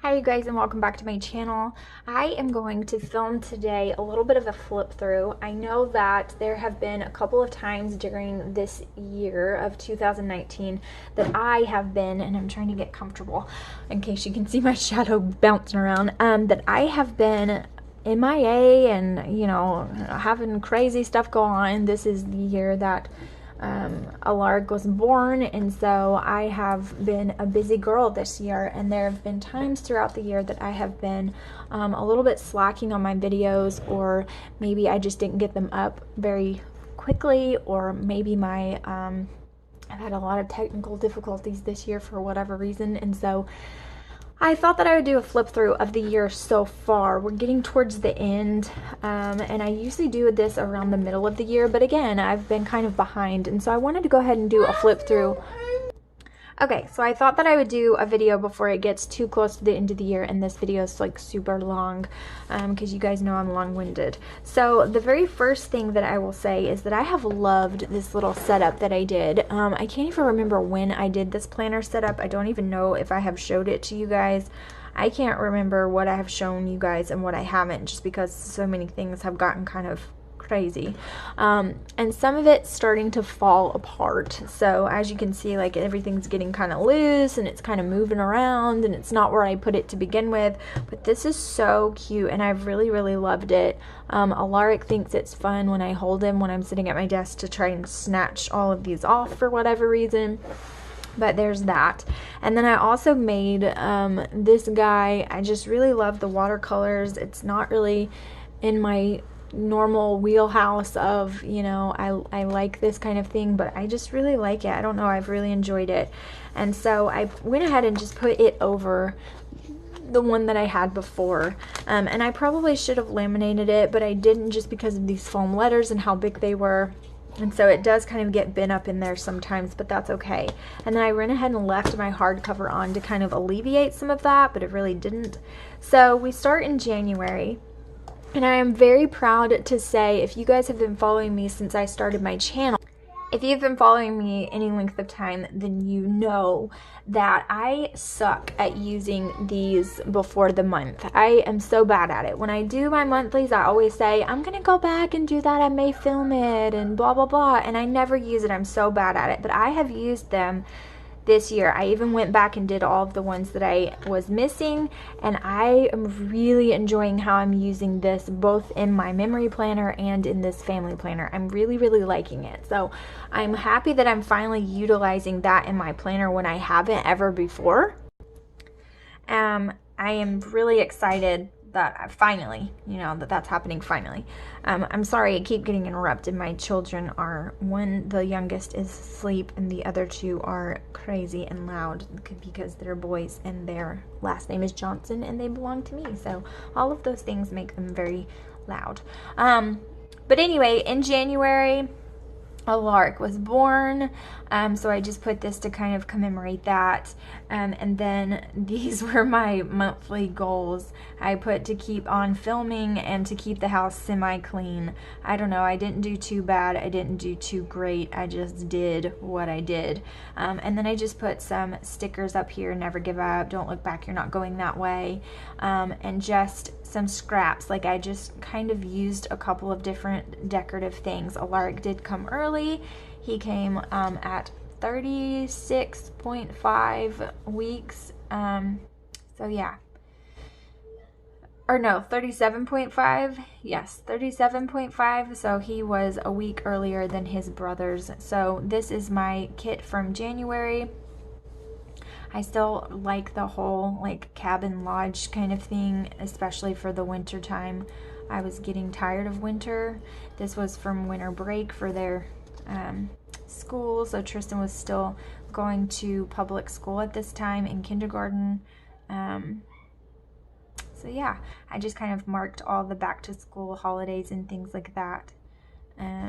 Hi you guys, and welcome back to my channel. I am going to film today a little bit of a flip through. I know that there have been a couple of times during this year of 2019 that I have been, and I'm trying to get comfortable in case you can see my shadow bouncing around, that I have been MIA and, having crazy stuff go on. This is the year that Alarg was born, and so I have been a busy girl this year, and there have been times throughout the year that I have been a little bit slacking on my videos, or maybe I just didn't get them up very quickly, or maybe I've had a lot of technical difficulties this year for whatever reason, and so I thought that I would do a flip through of the year so far. We're getting towards the end, and I usually do this around the middle of the year, but again, I've been kind of behind, and so I wanted to go ahead and do a flip through. Okay, so I thought that I would do a video before it gets too close to the end of the year, and this video is like super long because you guys know I'm long-winded. So the very first thing that I will say is that I have loved this little setup that I did. I can't even remember when I did this planner setup. I don't even know if I have showed it to you guys. I can't remember what I have shown you guys and what I haven't, just because so many things have gotten kind of crazy, and some of it's starting to fall apart. So as you can see, like, everything's getting kind of loose and it's kind of moving around, and it's not where I put it to begin with. But this is so cute, and I've really loved it. Alaric thinks it's fun when I hold him when I'm sitting at my desk to try and snatch all of these off for whatever reason. But there's that. And then I also made this guy. I just really love the watercolors. It's not really in my normal wheelhouse of, I like this kind of thing, but I just really like it. I don't know, I've really enjoyed it. And so I went ahead and just put it over the one that I had before, and I probably should have laminated it, but I didn't, just because of these foam letters and how big they were. And so it does kind of get bent up in there sometimes, but that's okay. And then I went ahead and left my hardcover on to kind of alleviate some of that, but it really didn't. So we start in January. And I am very proud to say, if you guys have been following me since I started my channel, if you've been following me any length of time, then you know that I suck at using these before the month. I am so bad at it. When I do my monthlies, I always say, I'm going to go back and do that. I may film it and blah, blah, blah. And I never use it. I'm so bad at it. But I have used them this year. I even went back and did all of the ones that I was missing, and I am really enjoying how I'm using this both in my memory planner and in this family planner. I'm really liking it. So I'm happy that I'm finally utilizing that in my planner when I haven't ever before. I am really excited that I finally, that's happening finally. I'm sorry I keep getting interrupted. My children are, the youngest is asleep, and the other two are crazy and loud because they're boys and their last name is Johnson and they belong to me. So all of those things make them very loud. But anyway, in January, Alarc was born, so I just put this to kind of commemorate that, and then these were my monthly goals. I put to keep on filming and to keep the house semi-clean. I don't know, I didn't do too bad, I didn't do too great, I just did what I did. And then I just put some stickers up here: never give up, don't look back, you're not going that way, and just some scraps. Like, I just kind of used a couple of different decorative things. Alaric did come early. He came at 36.5 weeks. So yeah. Or no, 37.5. Yes, 37.5. So he was a week earlier than his brothers. So this is my kit from January. I still like the whole like cabin lodge kind of thing, especially for the winter time. I was getting tired of winter. This was from winter break for their school, so Tristan was still going to public school at this time in kindergarten. So yeah, I just kind of marked all the back to school holidays and things like that.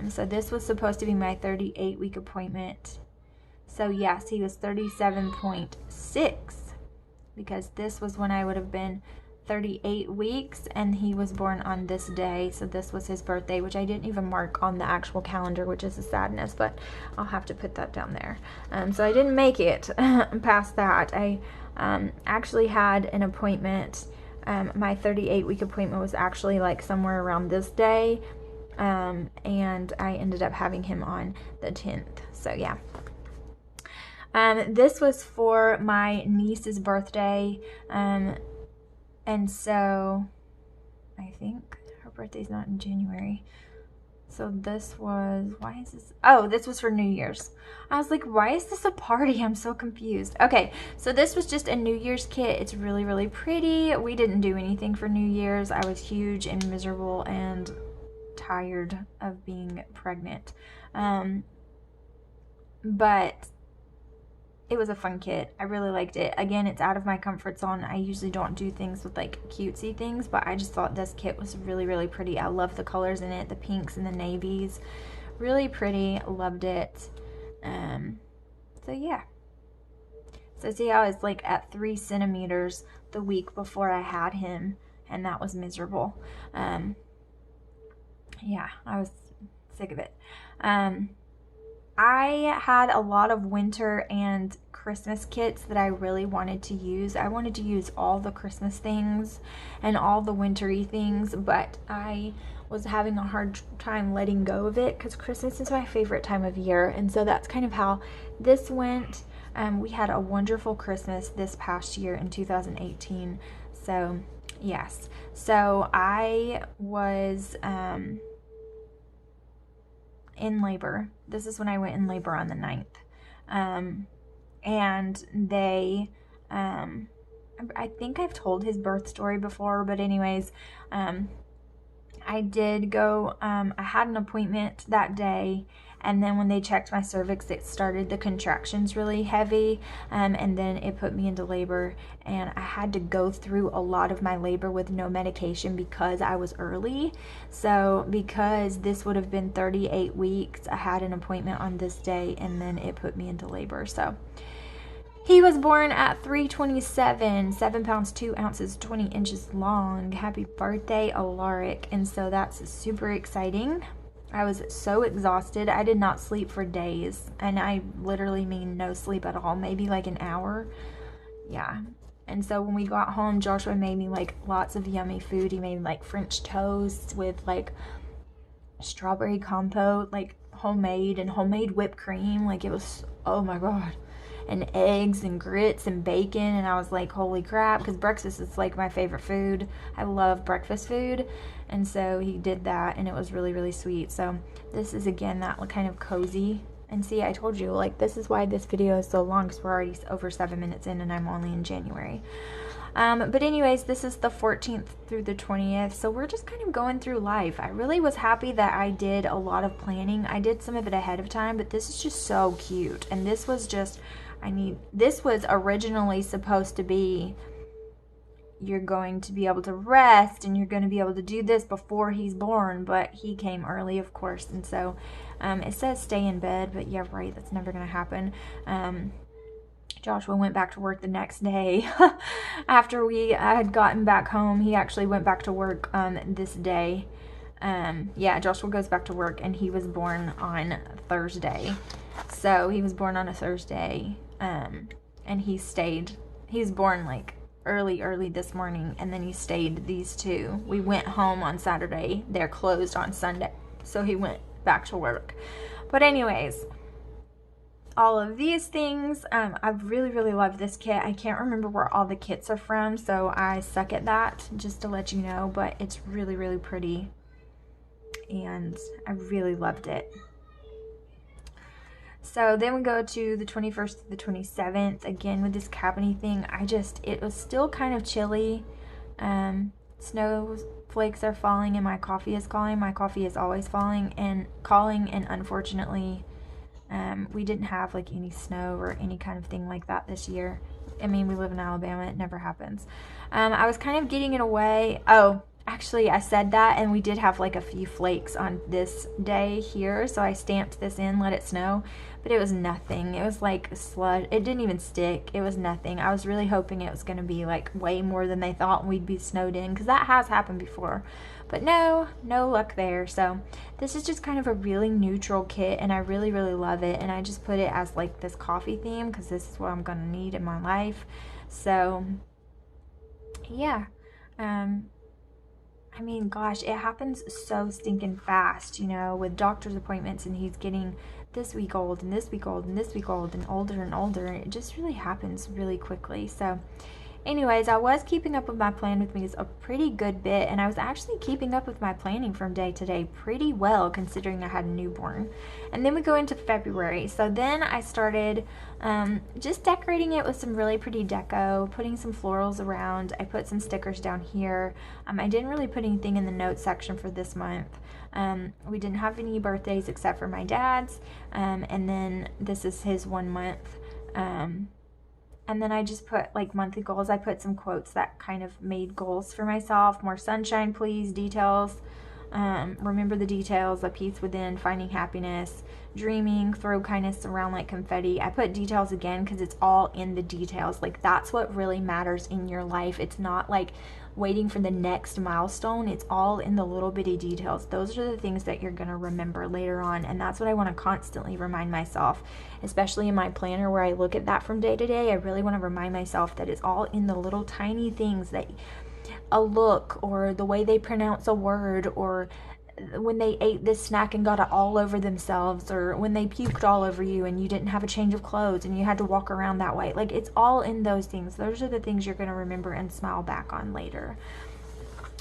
So this was supposed to be my 38-week appointment. So yes, he was 37.6, because this was when I would have been 38 weeks, and he was born on this day. So this was his birthday, which I didn't even mark on the actual calendar, which is a sadness, but I'll have to put that down there. So I didn't make it past that. I actually had an appointment. My 38-week appointment was actually like somewhere around this day, and I ended up having him on the 10th. So yeah. This was for my niece's birthday, and so I think her birthday's not in January. So this was, why is this? Oh, this was for New Year's. I was like, why is this a party? I'm so confused. Okay, so this was just a New Year's kit. It's really, really pretty. We didn't do anything for New Year's. I was huge and miserable and tired of being pregnant. But it was a fun kit. I really liked it. Again, it's out of my comfort zone. I usually don't do things with like cutesy things, but I just thought this kit was really, really pretty. I love the colors in it, the pinks and the navies. Really pretty. Loved it. So yeah. So see how it's like at 3 centimeters the week before I had him, and that was miserable. Yeah, I was sick of it. I had a lot of winter and Christmas kits that I really wanted to use. I wanted to use all the Christmas things and all the wintry things, but I was having a hard time letting go of it because Christmas is my favorite time of year, and so that's kind of how this went. We had a wonderful Christmas this past year in 2018, so yes. So I was in labor. This is when I went in labor on the 9th. And they, I think I've told his birth story before, but anyways, I did go, I had an appointment that day, and then when they checked my cervix, it started the contractions really heavy, and then it put me into labor, and I had to go through a lot of my labor with no medication because I was early. So because this would have been 38 weeks, I had an appointment on this day, and then it put me into labor. So he was born at 3:27, 7 pounds 2 ounces, 20 inches long. Happy birthday, Alaric. And so that's super exciting. I was so exhausted. I did not sleep for days, and I literally mean no sleep at all, maybe like an hour. Yeah. And so when we got home, Joshua made me like lots of yummy food. He made like French toast with like strawberry compote, like homemade whipped cream. Like it was, oh my God. And eggs and grits and bacon, and I was like, holy crap, because breakfast is like my favorite food. I love breakfast food, and so he did that, and it was really, really sweet. So this is again that kind of cozy. And see, I told you, like, this is why this video is so long, because we're already over 7 minutes in, and I'm only in January. But anyways, this is the 14th through the 20th, so we're just kind of going through life. I really was happy that I did a lot of planning. I did some of it ahead of time, but this is just so cute. And this was just, this was originally supposed to be, you're going to be able to rest and you're going to be able to do this before he's born, but he came early, of course, and so it says stay in bed, but yeah, right, that's never going to happen. Joshua went back to work the next day. After I had gotten back home, he actually went back to work this day. Yeah, Joshua goes back to work, and he was born on Thursday. So he was born on a Thursday, and he's born like early this morning, and then he stayed these 2. We went home on Saturday. They're closed on Sunday, so he went back to work. But anyways, all of these things, I really, really love this kit. I can't remember where all the kits are from, so I suck at that, just to let you know, but it's really, really pretty, and I really loved it. So then we go to the 21st to the 27th, again with this cabiny thing. It was still kind of chilly. Snowflakes are falling, and my coffee is calling. My coffee is always falling and calling, and unfortunately, we didn't have like any snow or any kind of thing like that this year. I mean, we live in Alabama, it never happens. I was kind of getting it away. Oh, actually, I said that, and we did have like a few flakes on this day here, so I stamped this in, let it snow. but it was nothing. It was like sludge. It didn't even stick. It was nothing. I was really hoping it was going to be like way more than they thought and we'd be snowed in, because that has happened before. But no luck there. So this is just kind of a really neutral kit, and I really, really love it. And I just put it as like this coffee theme because this is what I'm going to need in my life. So yeah. I mean, gosh, it happens so stinking fast, you know, with doctor's appointments, and he's getting this week old and this week old and this week old and older and older. And it just really happens really quickly. So anyways, I was keeping up with my plan with me a pretty good bit, and I was actually keeping up with my planning from day to day pretty well, considering I had a newborn. And then we go into February. So then I started just decorating it with some really pretty deco, putting some florals around. I put some stickers down here. I didn't really put anything in the notes section for this month. We didn't have any birthdays except for my dad's, and then this is his 1 month. And then I just put like monthly goals. I put some quotes that kind of made goals for myself. More sunshine, please. Details. Remember the details. A peace within. Finding happiness. Dreaming. Throw kindness around like confetti. I put details again because it's all in the details. Like, that's what really matters in your life. It's not like waiting for the next milestone. It's all in the little bitty details. Those are the things that you're going to remember later on, and that's what I want to constantly remind myself, especially in my planner where I look at that from day to day. I really want to remind myself that it's all in the little tiny things, that a look, or the way they pronounce a word, or when they ate this snack and got it all over themselves, or when they puked all over you and you didn't have a change of clothes and you had to walk around that way. Like, it's all in those things. Those are the things you're going to remember and smile back on later.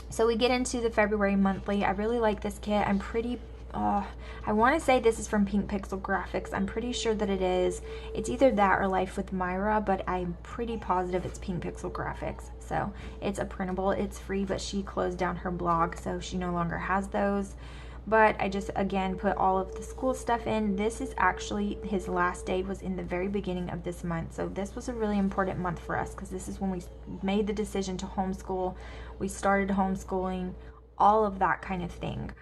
So we get into the February monthly. I really like this kit. I'm pretty I want to say this is from Pink Pixel Graphics. I'm pretty sure that it is. It's either that or Life with Myra, but I'm pretty positive it's Pink Pixel Graphics. So it's a printable. It's free, but she closed down her blog, so she no longer has those. But I just, again, put all of the school stuff in. This is actually, his last day was in the very beginning of this month. So this was a really important month for us, because this is when we made the decision to homeschool. We started homeschooling, all of that kind of thing.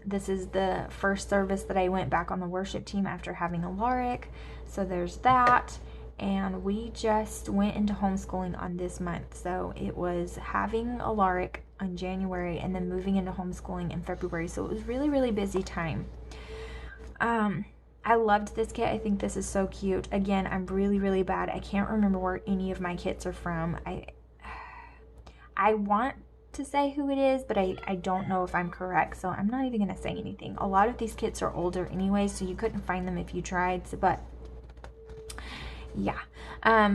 This is the first service that I went back on the worship team after having Alaric. So there's that. And we just went into homeschooling on this month. So it was having Alaric in January and then moving into homeschooling in February. So it was really, really busy time. I loved this kit. I think this is so cute. Again, I'm really, really bad. I can't remember where any of my kits are from. I want to say who it is, but I don't know if I'm correct, so I'm not even going to say anything. A lot of these kits are older anyway, so you couldn't find them if you tried, but yeah.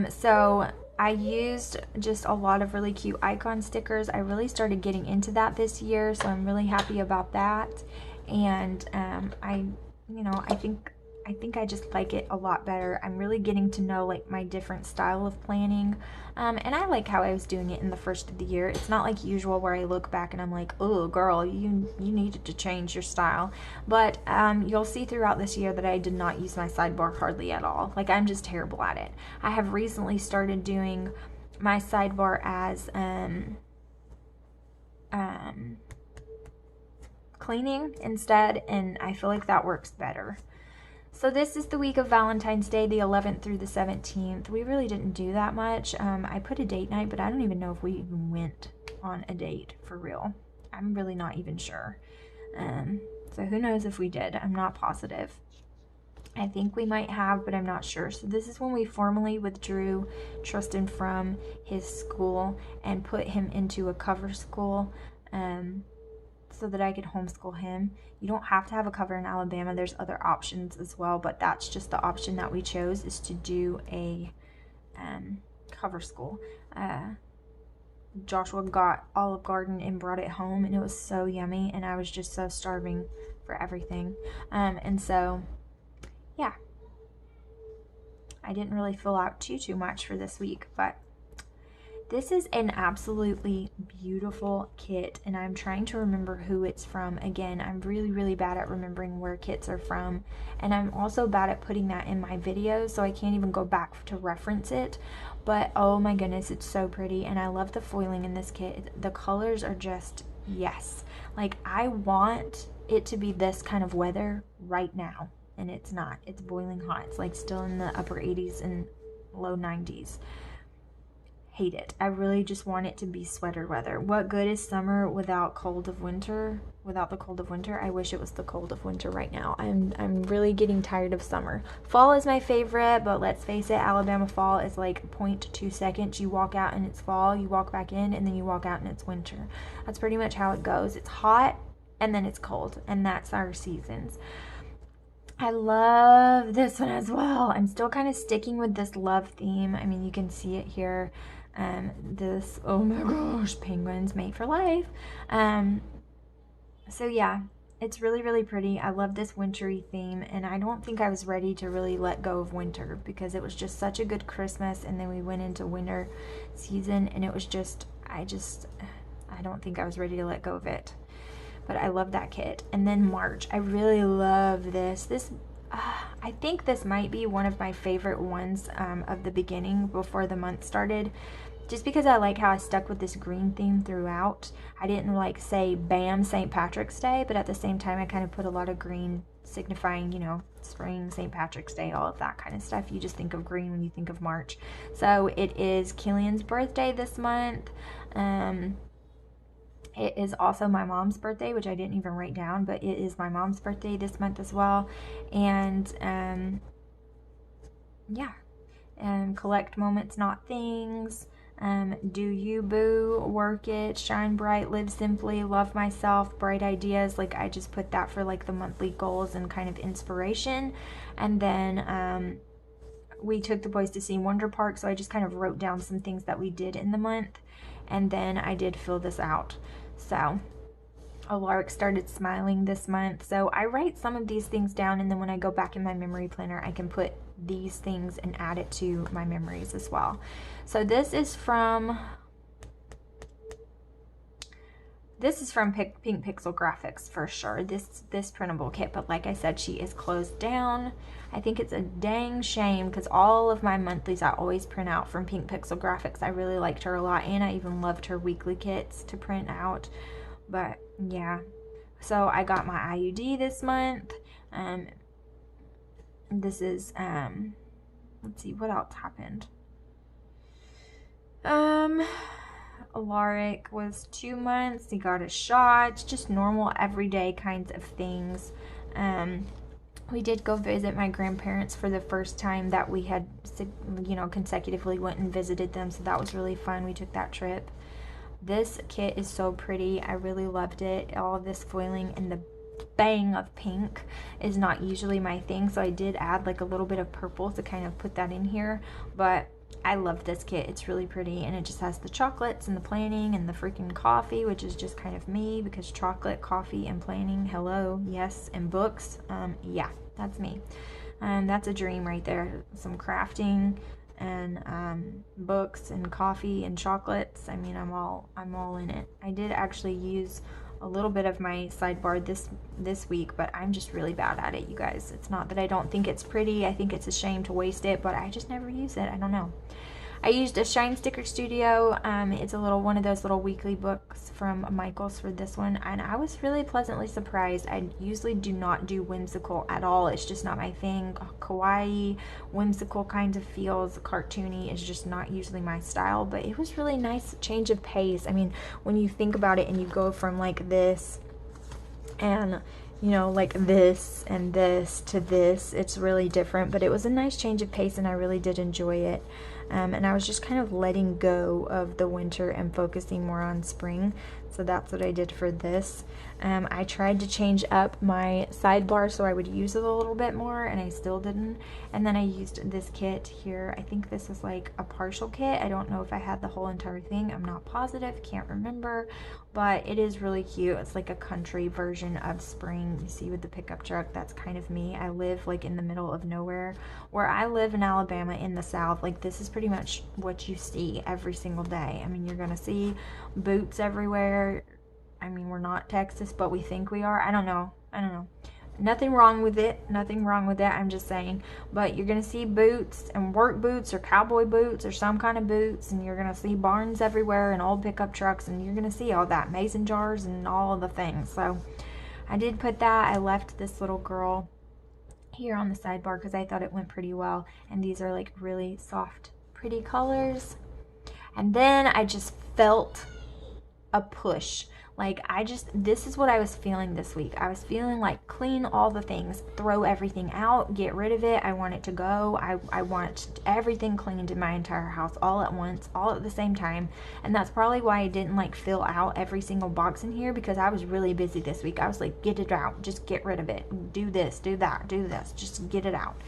So I used just a lot of really cute icon stickers. I really started getting into that this year, so I'm really happy about that. And I think I just like it a lot better. I'm really getting to know like my different style of planning. And I like how I was doing it in the first of the year. It's not like usual where I look back and I'm like, oh girl, you needed to change your style. But you'll see throughout this year that I did not use my sidebar hardly at all. Like, I'm just terrible at it. I have recently started doing my sidebar as cleaning instead, and I feel like that works better. So this is the week of Valentine's Day, the 11th through the 17th. We really didn't do that much. I put a date night, but I don't even know if we even went on a date for real. I'm really not even sure. So who knows if we did. I'm not positive. I think we might have, but I'm not sure. So this is when we formally withdrew Tristan from his school and put him into a cover school. So that I could homeschool him. You don't have to have a cover in Alabama. There's other options as well, but that's just the option that we chose, is to do a cover school. Joshua got Olive Garden and brought it home, and it was so yummy, and I was just so starving for everything. And so, yeah. I didn't really fill out too much for this week, but this is an absolutely beautiful kit, and I'm trying to remember who it's from. Again, I'm really, really bad at remembering where kits are from, and I'm also bad at putting that in my videos, so I can't even go back to reference it. But oh my goodness, it's so pretty, and I love the foiling in this kit. The colors are just, yes. Like, I want it to be this kind of weather right now. and it's not. It's boiling hot. It's like still in the upper 80s and low 90s. Hate it. I really just want it to be sweater weather. What good is summer without cold of winter? Without the cold of winter? I wish it was the cold of winter right now. I'm really getting tired of summer. Fall is my favorite, but let's face it, Alabama fall is like 0.2 seconds. You walk out and it's fall, you walk back in, and then you walk out and it's winter. That's pretty much how it goes. It's hot and then it's cold, and that's our seasons. I love this one as well. I'm still kind of sticking with this love theme. I mean, you can see it here. This, oh my gosh, penguins mate for life. So yeah, it's really, really pretty. I love this wintry theme, and I don't think I was ready to really let go of winter because it was just such a good Christmas, and then we went into winter season, and it was just, I don't think I was ready to let go of it. But I love that kit. And then March, I really love this. I think this might be one of my favorite ones of the beginning before the month started, just because I like how I stuck with this green theme throughout. I didn't like say bam St. Patrick's Day, but at the same time I kind of put a lot of green signifying, you know, spring, St. Patrick's Day, all of that kind of stuff. You just think of green when you think of March. So it is Killian's birthday this month. It is also my mom's birthday, which I didn't even write down, but it is my mom's birthday this month as well. And yeah, collect moments, not things. Do you, boo, work it, shine bright, live simply, love myself, bright ideas. Like, I just put that for like the monthly goals and kind of inspiration. And then we took the boys to see Wonder Park, so I just kind of wrote down some things that we did in the month, and then I did fill this out. So a lark started smiling this month. So I write some of these things down, and then when I go back in my memory planner, I can put these things and add it to my memories as well. So this is from Pink Pixel Graphics for sure, this printable kit, but like I said, she is closed down. I think it's a dang shame because all of my monthlies I always print out from Pink Pixel Graphics. I really liked her a lot, and I even loved her weekly kits to print out. But yeah, so I got my IUD this month. This is let's see what else happened. Alaric was 2 months. He got a shot. Just normal everyday kinds of things. We did go visit my grandparents for the first time that we had, you know, consecutively went and visited them, so that was really fun. We took that trip. This kit is so pretty. I really loved it. All of this foiling and the bang of pink is not usually my thing, so I did add like a little bit of purple to kind of put that in here, but I love this kit. It's really pretty, and it just has the chocolates and the planning and the freaking coffee, which is just kind of me because chocolate, coffee, and planning, hello, yes, and books, yeah, that's me. That's a dream right there. Some crafting and books and coffee and chocolates. I mean, I'm all in it. I did actually use a little bit of my sidebar this week, but I'm just really bad at it, you guys. It's not that I don't think it's pretty. I think it's a shame to waste it, but I just never use it. I don't know. I used a Shine Sticker Studio. It's a little one of those little weekly books from Michaels for this one, and I was really pleasantly surprised. I usually do not do whimsical at all. It's just not my thing. Kawaii, whimsical kinds of feels, cartoony is just not usually my style, but it was really nice change of pace. I mean, when you think about it and you go from like this and, you know, like this and this to this, it's really different, but it was a nice change of pace and I really did enjoy it. And I was just kind of letting go of the winter and focusing more on spring. So that's what I did for this. I tried to change up my sidebar so I would use it a little bit more, and I still didn't. And then I used this kit here. I think this is like a partial kit. I don't know if I had the whole entire thing. I'm not positive, can't remember, but it is really cute. It's like a country version of spring. You see with the pickup truck, that's kind of me. I live like in the middle of nowhere. Where I live in Alabama in the South, like this is pretty much what you see every single day. I mean, you're gonna see boots everywhere. I mean, we're not Texas, but we think we are. I don't know. Nothing wrong with it. I'm just saying. But you're going to see boots and work boots or cowboy boots or some kind of boots. And you're going to see barns everywhere and old pickup trucks. And you're going to see all that. Mason jars and all of the things. So I did put that. I left this little girl here on the sidebar because I thought it went pretty well. And these are like really soft, pretty colors. And then I just felt a push. Like this is what I was feeling this week. I was feeling like clean all the things, throw everything out, get rid of it. I want it to go. I want everything cleaned in my entire house all at once, all at the same time. And that's probably why I didn't like fill out every single box in here, because I was really busy this week. I was like, get it out, just get rid of it. Do this, do that, do this, just get it out.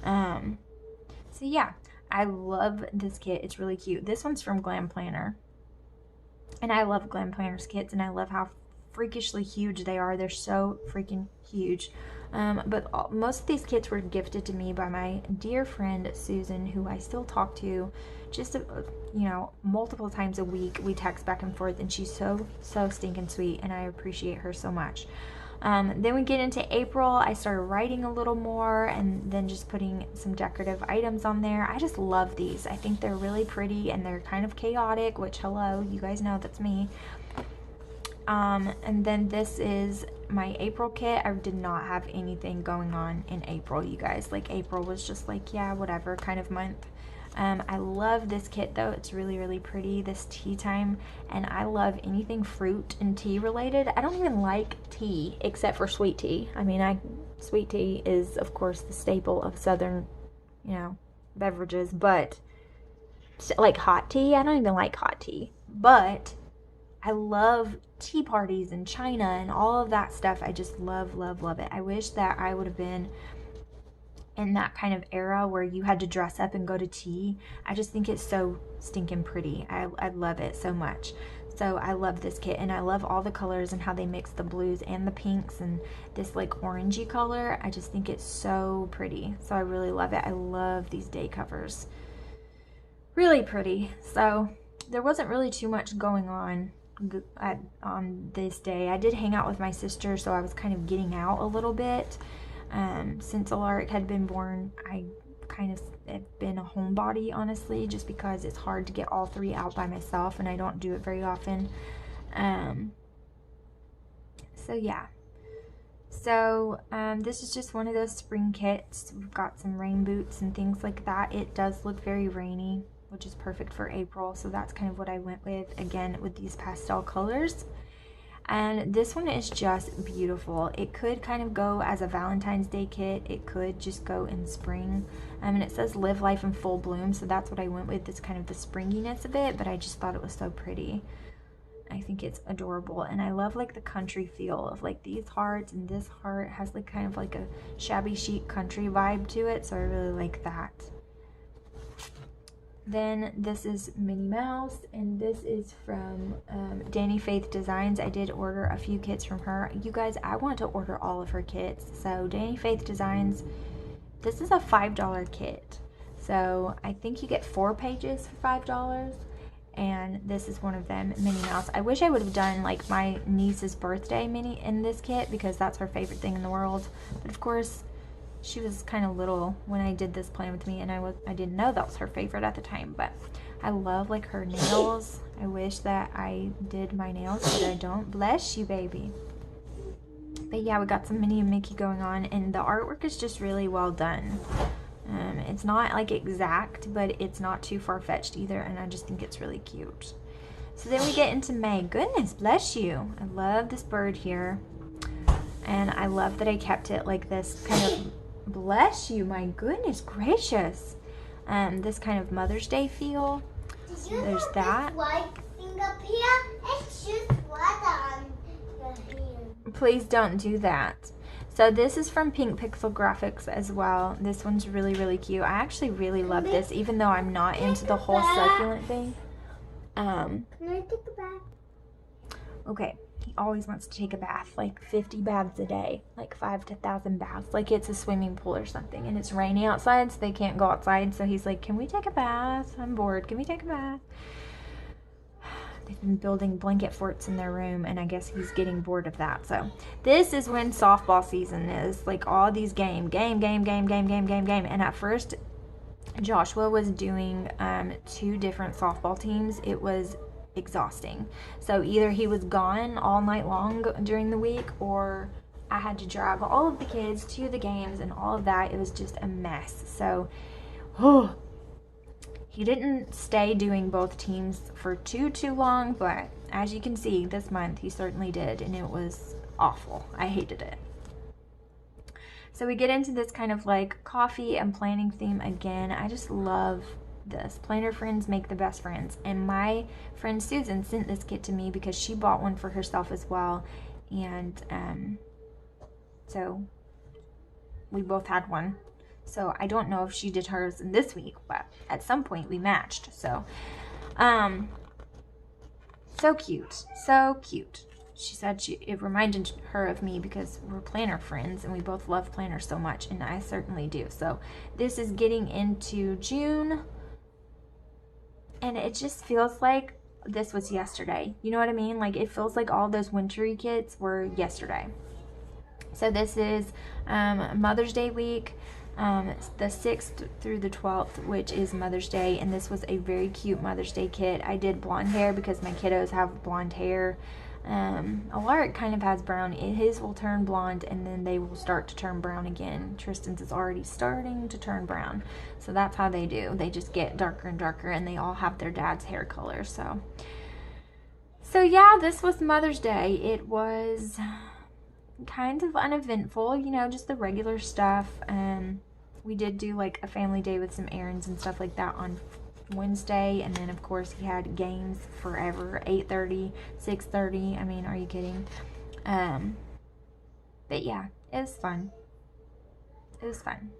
So yeah, I love this kit. It's really cute. This one's from Glam Planner. And I love Glam Planner's kits, and I love how freakishly huge they are. They're so freaking huge. But most of these kits were gifted to me by my dear friend Susan, who I still talk to just, multiple times a week. We text back and forth, and she's so stinking sweet, and I appreciate her so much. Then we get into April. I started writing a little more and then just putting some decorative items on there. I just love these. I think they're really pretty and they're kind of chaotic, which, hello, you guys know that's me. And then this is my April kit. I did not have anything going on in April, you guys. Like, April was just like, yeah, whatever kind of month. I love this kit though. It's really pretty, this tea time, and I love anything fruit and tea related. I don't even like tea except for sweet tea. I mean, sweet tea is of course the staple of southern, beverages, but like hot tea, I don't even like hot tea. But I love tea parties and China and all of that stuff. I just love it. I wish that I would have been in that kind of era where you had to dress up and go to tea. I just think it's so stinking pretty. I love it so much. So I love this kit, and I love all the colors and how they mix the blues and the pinks and this like orangey color. I just think it's so pretty. So I really love it. I love these day covers. Really pretty. So there wasn't really too much going on this day. I did hang out with my sister, so I was kind of getting out a little bit. Since Alaric had been born, I kind of have been a homebody, honestly, just because it's hard to get all three out by myself, and I don't do it very often. So yeah. So this is just one of those spring kits. We've got some rain boots and things like that. It does look very rainy, which is perfect for April, so that's kind of what I went with, again, with these pastel colors. And this one is just beautiful. It could kind of go as a Valentine's Day kit. It could just go in spring. And it says live life in full bloom, so that's what I went with. It's kind of the springiness of it, but I just thought it was so pretty. I think it's adorable, and I love like the country feel of like these hearts, and this heart has like kind of like a shabby chic country vibe to it, so I really like that. Then this is Minnie Mouse, and this is from Danny Faith Designs. I did order a few kits from her. You guys, I want to order all of her kits. So Danny Faith Designs, this is a $5 kit. So I think you get 4 pages for $5. And this is one of them, Minnie Mouse. I wish I would have done like my niece's birthday Minnie in this kit, because that's her favorite thing in the world. But of course, she was kind of little when I did this plan with me, and I didn't know that was her favorite at the time. But I love like her nails. I wish that I did my nails, but I don't. Bless you, baby. But yeah, we got some Minnie and Mickey going on, and the artwork is just really well done. It's not like exact, but it's not too far-fetched either, and I just think it's really cute. So then we get into May. Goodness bless you. I love this bird here, and I love that I kept it like this kind of, bless you, my goodness gracious, this kind of Mother's Day feel. So there's that. White thing up here, it's just water on the hand. Please don't do that. So this is from Pink Pixel Graphics as well. This one's really, really cute. I actually really love this, even though I'm not into the whole succulent thing. Can I take a bath? Okay, he always wants to take a bath, like 50 baths a day, like 5 to 1,000 baths, like it's a swimming pool or something. And it's raining outside, so they can't go outside. So he's like, can we take a bath? I'm bored. Can we take a bath? They've been building blanket forts in their room, and I guess he's getting bored of that. So this is when softball season is, like all these game. And at first, Joshua was doing 2 different softball teams. It was exhausting. So either he was gone all night long during the week, or I had to drive all of the kids to the games and all of that. It was just a mess. So, oh, he didn't stay doing both teams for too long, but as you can see, this month he certainly did, and it was awful. I hated it. So we get into this kind of like coffee and planning theme again. I just love this. Planner friends make the best friends. And my friend Susan sent this kit to me because she bought one for herself as well. And so we both had one. So I don't know if she did hers in this week, but at some point we matched. So, so cute. So cute. She said it reminded her of me because we're planner friends and we both love planners so much, and I certainly do. So this is getting into June, and it just feels like this was yesterday. You know what I mean? Like, it feels like all those wintry kits were yesterday. So this is Mother's Day week, the 6th through the 12th, which is Mother's Day, and this was a very cute Mother's Day kit. I did blonde hair because my kiddos have blonde hair. Alaric kind of has brown. His will turn blonde and then they will start to turn brown again. Tristan's is already starting to turn brown. So that's how they do. They just get darker and darker, and they all have their dad's hair color. So yeah, this was Mother's Day. It was kind of uneventful, you know, just the regular stuff. We did do like a family day with some errands and stuff like that on Wednesday, and then of course he had games forever, 8:30, 6:30. I mean, are you kidding? But yeah, it was fun. It was fun.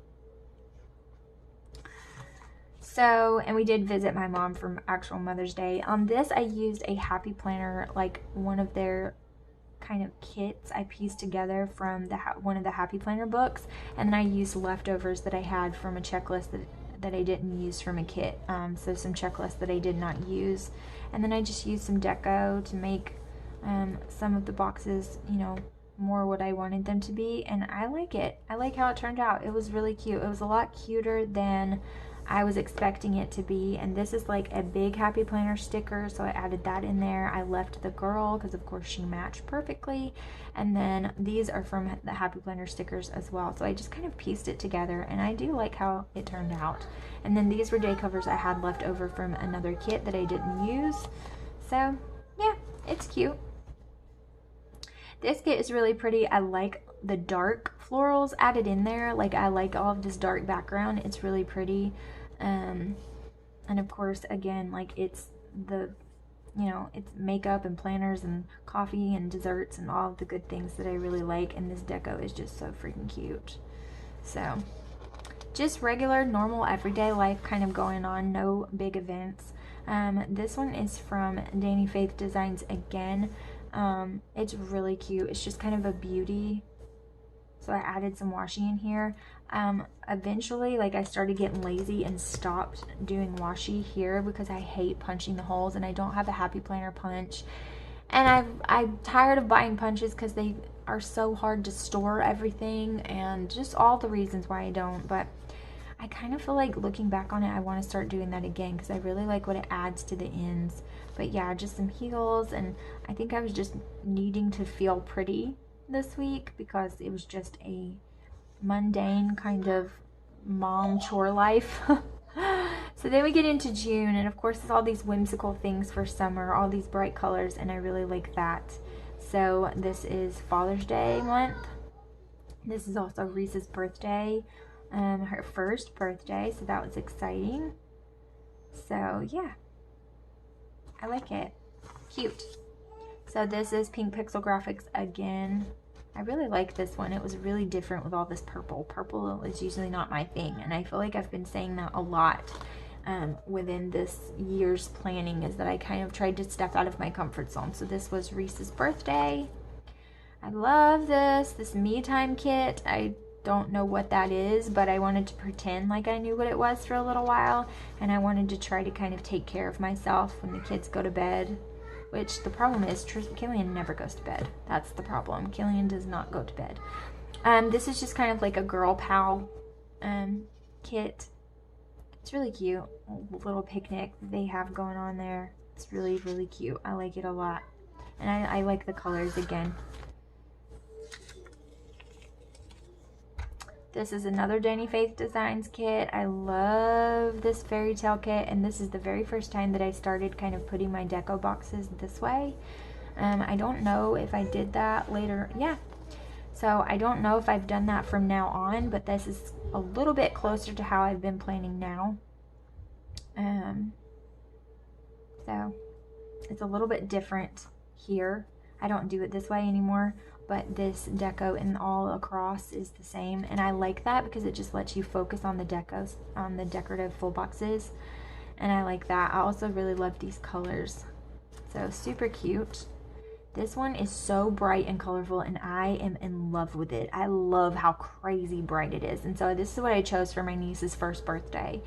So, and we did visit my mom for actual Mother's Day. On this, I used a Happy Planner, like one of their kind of kits I pieced together from one of the Happy Planner books, and then I used leftovers that I had from a checklist that I didn't use from a kit. So some checklists that I did not use, and then I just used some deco to make some of the boxes, you know, more what I wanted them to be, and I like it. I like how it turned out. It was really cute. It was a lot cuter than I was expecting it to be, and this is like a big Happy Planner sticker, so I added that in there. I left the girl because of course she matched perfectly, and then these are from the Happy Planner stickers as well, so I just kind of pieced it together, and I do like how it turned out. And then these were day covers I had left over from another kit that I didn't use, so yeah, it's cute. This kit is really pretty. I like the dark florals added in there. Like, I like all of this dark background. It's really pretty. And of course, again, like, it's the, you know, it's makeup and planners and coffee and desserts and all of the good things that I really like. And this deco is just so freaking cute. So, just regular, normal, everyday life kind of going on. No big events. This one is from Danny Faith Designs again. It's really cute. It's just kind of a beauty. So I added some washi in here. Eventually, like, I started getting lazy and stopped doing washi here because I hate punching the holes, and I don't have a Happy Planner punch. And I'm tired of buying punches because they are so hard to store everything, and just all the reasons why I don't. But I kind of feel like, looking back on it, I want to start doing that again because I really like what it adds to the ends. But yeah, just some heels, and I think I was just needing to feel pretty this week because it was just a mundane kind of mom chore life. So then we get into June, and of course it's all these whimsical things for summer, all these bright colors, and I really like that. So this is Father's Day month. This is also Reese's birthday, her first birthday, so that was exciting. So yeah, I like it. Cute. So this is Pink Pixel Graphics again. I really like this one. It was really different with all this purple. Purple is usually not my thing, and I feel like I've been saying that a lot within this year's planning, is that I kind of tried to step out of my comfort zone. So this was Reese's birthday. I love this me time kit. I don't know what that is, but I wanted to pretend like I knew what it was for a little while, and I wanted to try to kind of take care of myself when the kids go to bed. Which, the problem is, Killian never goes to bed. That's the problem. Killian does not go to bed. This is just kind of like a girl pal kit. It's really cute. A little picnic they have going on there. It's really, really cute. I like it a lot. And I like the colors again. This is another Danny Faith Designs kit. I love this fairy tale kit, and this is the very first time that I started kind of putting my deco boxes this way. I don't know if I did that later. Yeah. So I don't know if I've done that from now on, but this is a little bit closer to how I've been planning now. So it's a little bit different here. I don't do it this way anymore, but this deco and all across is the same, and I like that because it just lets you focus on the decos, on the decorative full boxes, and I like that. I also really love these colors, so super cute. This one is so bright and colorful, and I am in love with it. I love how crazy bright it is. And so this is what I chose for my niece's first birthday,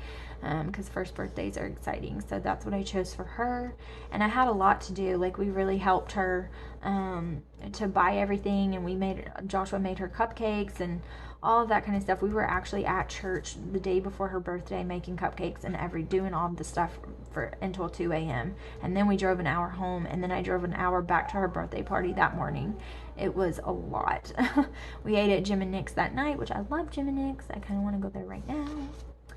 because first birthdays are exciting. So that's what I chose for her. And I had a lot to do. Like, we really helped her to buy everything, and Joshua made her cupcakes and all of that kind of stuff. We were actually at church the day before her birthday making cupcakes and doing all the stuff until 2 a.m. And then we drove an hour home, and then I drove an hour back to her birthday party that morning. It was a lot. We ate at Jim and Nick's that night, which I love Jim and Nick's. I kind of want to go there right now.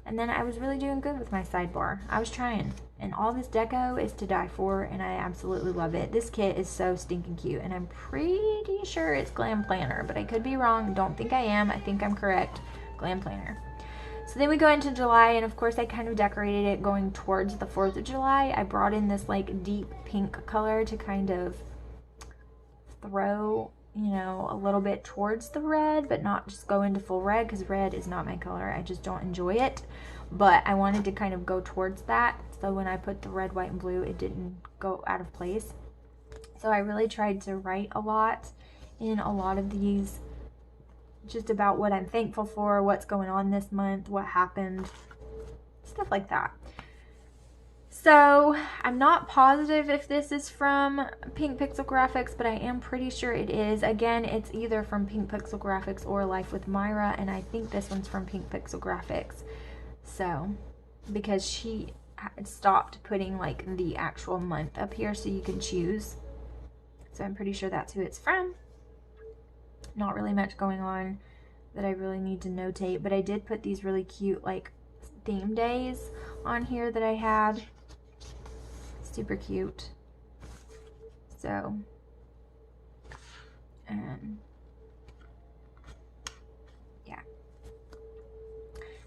And then I was really doing good with my sidebar. I was trying. And all this deco is to die for, and I absolutely love it. This kit is so stinking cute, and I'm pretty sure it's Glam Planner, but I could be wrong. Don't think I am. I think I'm correct. Glam Planner. So then we go into July, and of course I kind of decorated it going towards the 4th of July. I brought in this like deep pink color to kind of throw, you know, a little bit towards the red, but not just go into full red, because red is not my color. I just don't enjoy it. But I wanted to kind of go towards that, so when I put the red, white, and blue, it didn't go out of place. So I really tried to write a lot in a lot of these, just about what I'm thankful for, what's going on this month, what happened, stuff like that. So I'm not positive if this is from Pink Pixel Graphics, but I am pretty sure it is. Again, it's either from Pink Pixel Graphics or Life with Myra, and I think this one's from Pink Pixel Graphics. So, because she stopped putting like the actual month up here so you can choose. So I'm pretty sure that's who it's from. Not really much going on that I really need to notate, but I did put these really cute like theme days on here that I had. Super cute. So yeah,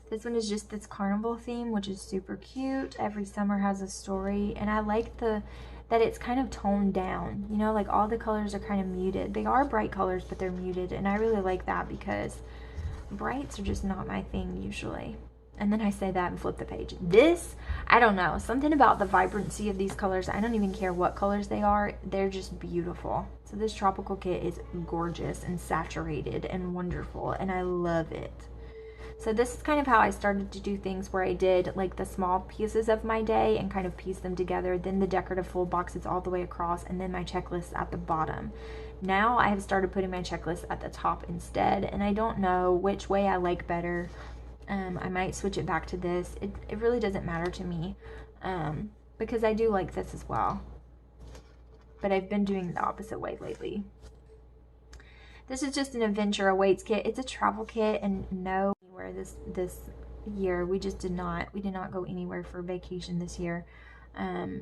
this one is just this carnival theme, which is super cute. Every summer has a story, and I like that it's kind of toned down, you know, like all the colors are kind of muted. They are bright colors, but they're muted, and I really like that because brights are just not my thing usually. And then I say that and flip the page. This, I don't know, something about the vibrancy of these colors. I don't even care what colors they are. They're just beautiful. So this tropical kit is gorgeous and saturated and wonderful, and I love it. So this is kind of how I started to do things, where I did like the small pieces of my day and kind of piece them together, then the decorative full boxes all the way across, and then my checklist at the bottom. Now I have started putting my checklist at the top instead, and I don't know which way I like better. I might switch it back to this. It really doesn't matter to me, because I do like this as well. But I've been doing the opposite way lately. This is just an adventure awaits kit. It's a travel kit, and no, where this year we did not go anywhere for vacation this year.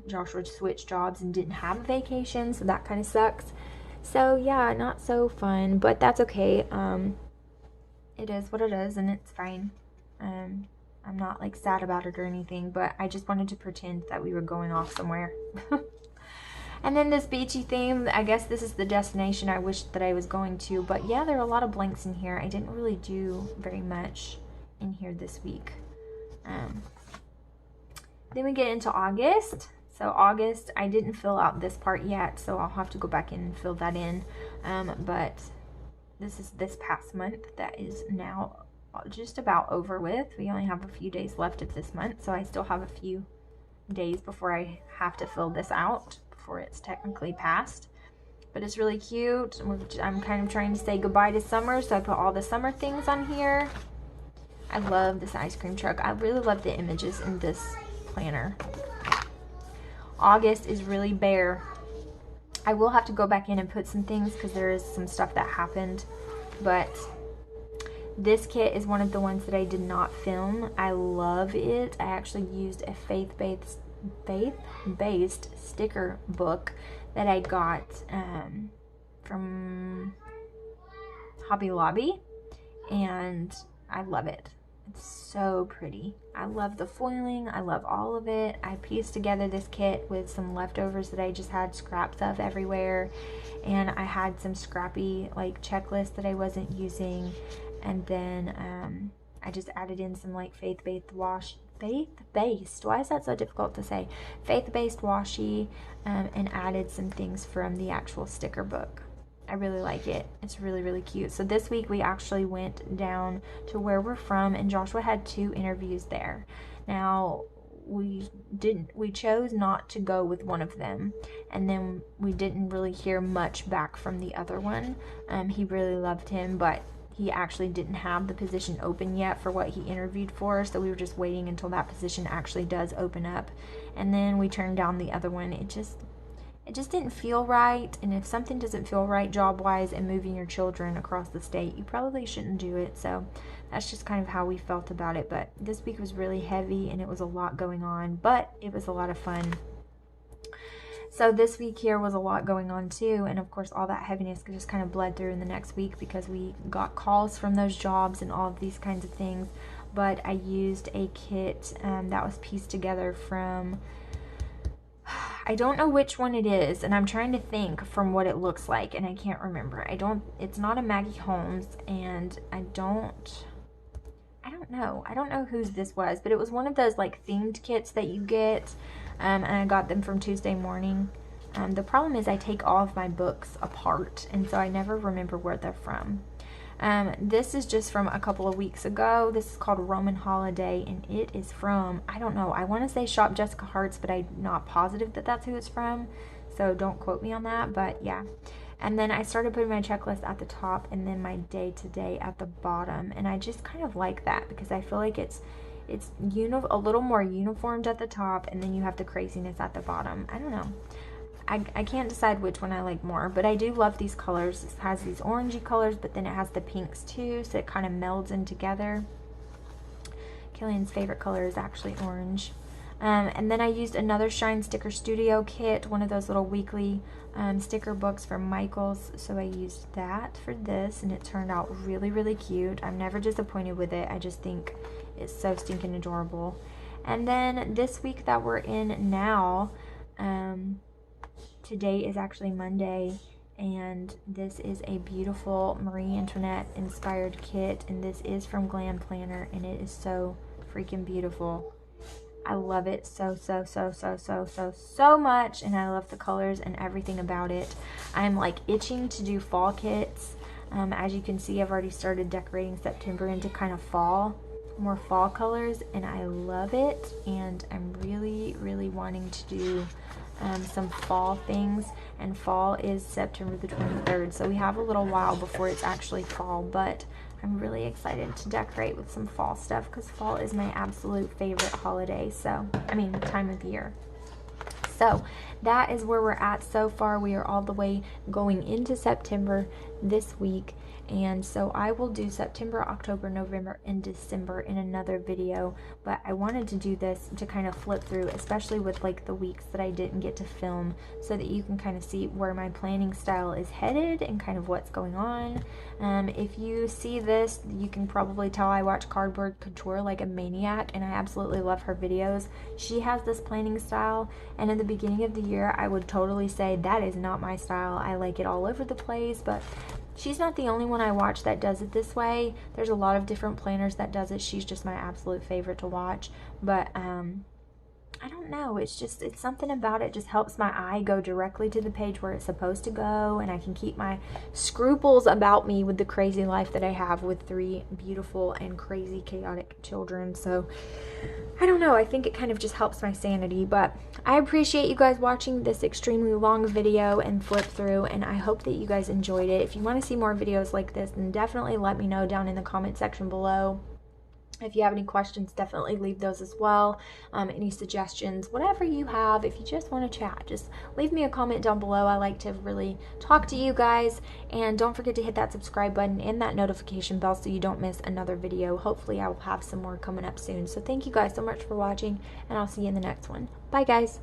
Joshua switched jobs and didn't have a vacation, so that kind of sucks. So yeah, not so fun, but that's okay. It is what it is, and it's fine. I'm not like sad about it or anything, but I just wanted to pretend that we were going off somewhere. And then this beachy theme, I guess this is the destination I wish that I was going to, but yeah, there are a lot of blanks in here. I didn't really do very much in here this week. Then we get into August. So August, I didn't fill out this part yet, so I'll have to go back in and fill that in. But this is this past month that is now just about over with. We only have a few days left of this month, so I still have a few days before I have to fill this out, before it's technically passed. But it's really cute. I'm kind of trying to say goodbye to summer, so I put all the summer things on here. I love this ice cream truck. I really love the images in this planner. August is really bare. I will have to go back in and put some things because there is some stuff that happened, but This kit is one of the ones that I did not film. I love it. I actually used a faith-based sticker book that I got from Hobby Lobby, and I love it. It's so pretty. I love the foiling. I love all of it. I pieced together this kit with some leftovers that I just had scraps of everywhere, and I had some scrappy like checklists that I wasn't using, and then I just added in some like faith-based, why is that so difficult to say? Faith-based washi, and added some things from the actual sticker book. I really like it. It's really, really cute. So this week we actually went down to where we're from, and Joshua had 2 interviews there. Now, we chose not to go with one of them, and then we didn't really hear much back from the other one. He really loved him, but he actually didn't have the position open yet for what he interviewed for, so we were just waiting until that position actually does open up. And then we turned down the other one. It just didn't feel right, and if something doesn't feel right job-wise and moving your children across the state, you probably shouldn't do it. So that's just kind of how we felt about it. But this week was really heavy, and it was a lot going on, but it was a lot of fun. So this week here was a lot going on too, and of course all that heaviness just kind of bled through in the next week because we got calls from those jobs and all of these kinds of things. But I used a kit that was pieced together from, I don't know which one it is, and I'm trying to think from what it looks like, and I can't remember. It's not a Maggie Holmes, and I don't know. I don't know whose this was, but it was one of those like themed kits that you get, and I got them from Tuesday Morning. The problem is I take all of my books apart, and so I never remember where they're from. This is just from a couple of weeks ago. This is called Roman Holiday, and it is from, I don't know, I want to say Shop Jessica Hart's, but I'm not positive that that's who it's from, so don't quote me on that, but yeah. And then I started putting my checklist at the top and then my day-to-day at the bottom, and I just kind of like that because I feel like it's a little more uniformed at the top, and then you have the craziness at the bottom. I don't know. I can't decide which one I like more, but I do love these colors. It has these orangey colors, but then it has the pinks too, so it kind of melds in together. Killian's favorite color is actually orange. And then I used another Shine Sticker Studio kit, one of those little weekly sticker books from Michaels, so I used that for this, and it turned out really, really cute. I'm never disappointed with it. I just think it's so stinking adorable. And then this week that we're in now, today is actually Monday, and this is a beautiful Marie Antoinette inspired kit, and this is from Glam Planner, and it is so freaking beautiful. I love it so much, and I love the colors and everything about it. I'm like itching to do fall kits. As you can see, I've already started decorating September into kind of more fall colors, and I love it, and I'm really, really wanting to do some fall things, and fall is September the 23rd, so we have a little while before it's actually fall, but I'm really excited to decorate with some fall stuff because fall is my absolute favorite holiday, time of year. So that is where we're at so far. We are all the way going into September this week, and so I will do September, October, November, and December in another video, but I wanted to do this to kind of flip through, especially with like the weeks that I didn't get to film, so that you can kind of see where my planning style is headed and kind of what's going on. If you see this, you can probably tell I watch Cardboard Couture like a maniac, and I absolutely love her videos. She has this planning style, and in the beginning of the year I would totally say that is not my style. I like it all over the place, but she's not the only one I watch that does it this way. There's a lot of different planners that does it. She's just my absolute favorite to watch, but I don't know, it's something about it just helps my eye go directly to the page where it's supposed to go, and I can keep my scruples about me with the crazy life that I have with 3 beautiful and crazy chaotic children. So I don't know, I think it kind of just helps my sanity. But I appreciate you guys watching this extremely long video and flip through, and I hope that you guys enjoyed it. If you want to see more videos like this, then definitely let me know down in the comment section below. If you have any questions, definitely leave those as well. Any suggestions, whatever you have. If you just want to chat, just leave me a comment down below. I like to really talk to you guys. And don't forget to hit that subscribe button and that notification bell so you don't miss another video. Hopefully I will have some more coming up soon. So thank you guys so much for watching, and I'll see you in the next one. Bye guys.